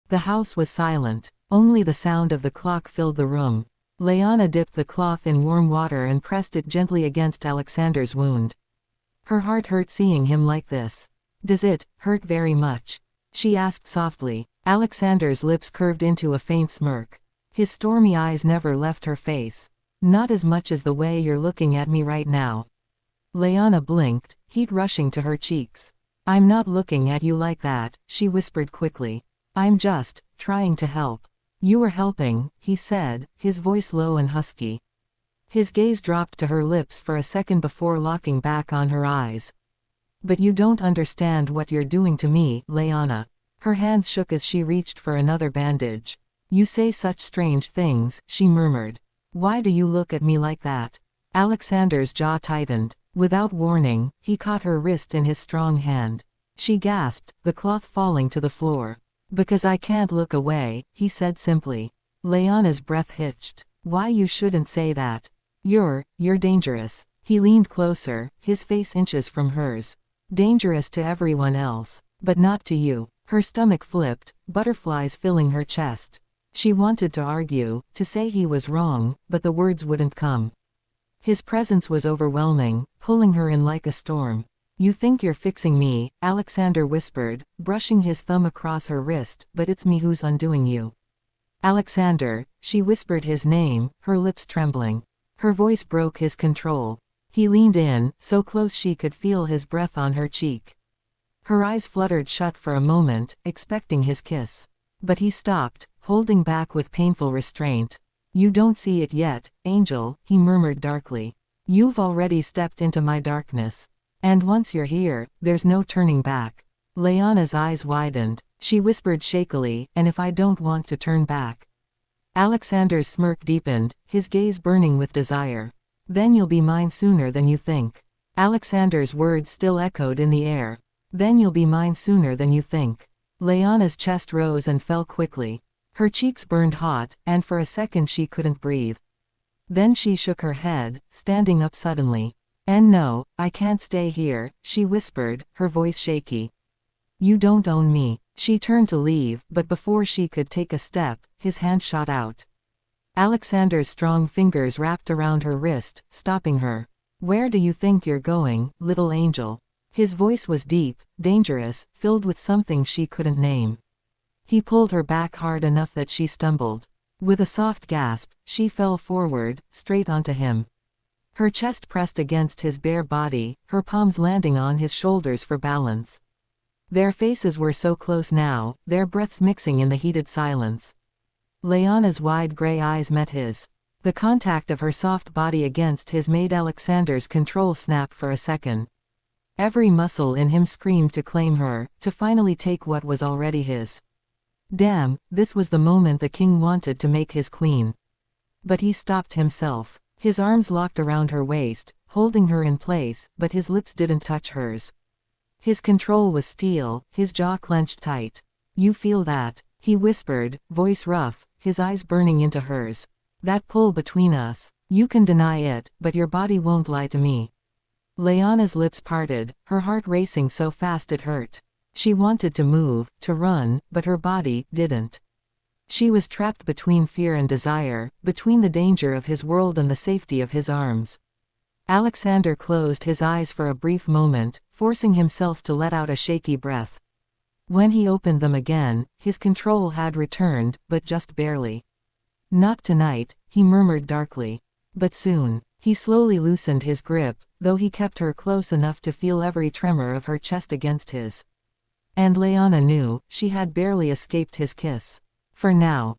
The house was silent. Only the sound of the clock filled the room. Layana dipped the cloth in warm water and pressed it gently against Aleksander's wound. Her heart hurt seeing him like this. "Does it hurt very much?" she asked softly. Aleksander's lips curved into a faint smirk. His stormy eyes never left her face. "Not as much as the way you're looking at me right now." Layana blinked, heat rushing to her cheeks. "I'm not looking at you like that," she whispered quickly. "I'm just trying to help." "You were helping," he said, his voice low and husky. His gaze dropped to her lips for a second before locking back on her eyes. "But you don't understand what you're doing to me, Layana." Her hands shook as she reached for another bandage. "You say such strange things," she murmured. "Why do you look at me like that?" Aleksander's jaw tightened. Without warning, he caught her wrist in his strong hand. She gasped, the cloth falling to the floor. "Because I can't look away," he said simply. Layana's breath hitched. "Why you shouldn't say that. You're dangerous." He leaned closer, his face inches from hers. "Dangerous to everyone else. But not to you." Her stomach flipped, butterflies filling her chest. She wanted to argue, to say he was wrong, but the words wouldn't come. His presence was overwhelming, pulling her in like a storm. "You think you're fixing me," Aleksander whispered, brushing his thumb across her wrist, "but it's me who's undoing you." "Aleksander," she whispered his name, her lips trembling. Her voice broke his control. He leaned in, so close she could feel his breath on her cheek. Her eyes fluttered shut for a moment, expecting his kiss. But he stopped, holding back with painful restraint. "You don't see it yet, Angel," he murmured darkly. "You've already stepped into my darkness. And once you're here, there's no turning back." Layana's eyes widened. She whispered shakily, "And if I don't want to turn back?" Aleksander's smirk deepened, his gaze burning with desire. "Then you'll be mine sooner than you think." Aleksander's words still echoed in the air. "Then you'll be mine sooner than you think." Layana's chest rose and fell quickly. Her cheeks burned hot, and for a second she couldn't breathe. Then she shook her head, standing up suddenly. "And no, I can't stay here," she whispered, her voice shaky. "You don't own me." She turned to leave, but before she could take a step, his hand shot out. Aleksander's strong fingers wrapped around her wrist, stopping her. "Where do you think you're going, little angel?" His voice was deep, dangerous, filled with something she couldn't name. He pulled her back hard enough that she stumbled. With a soft gasp, she fell forward, straight onto him. Her chest pressed against his bare body, her palms landing on his shoulders for balance. Their faces were so close now, their breaths mixing in the heated silence. Layana's wide gray eyes met his. The contact of her soft body against his made Aleksander's control snap for a second. Every muscle in him screamed to claim her, to finally take what was already his. Damn, this was the moment the king wanted to make his queen. But he stopped himself. His arms locked around her waist, holding her in place, but his lips didn't touch hers. His control was steel, his jaw clenched tight. "You feel that?" he whispered, voice rough, his eyes burning into hers. "That pull between us. You can deny it, but your body won't lie to me." Layana's lips parted, her heart racing so fast it hurt. She wanted to move, to run, but her body didn't. She was trapped between fear and desire, between the danger of his world and the safety of his arms. Aleksander closed his eyes for a brief moment, forcing himself to let out a shaky breath. When he opened them again, his control had returned, but just barely. "Not tonight," he murmured darkly. "But soon." He slowly loosened his grip, though he kept her close enough to feel every tremor of her chest against his. And Layana knew, she had barely escaped his kiss. For now.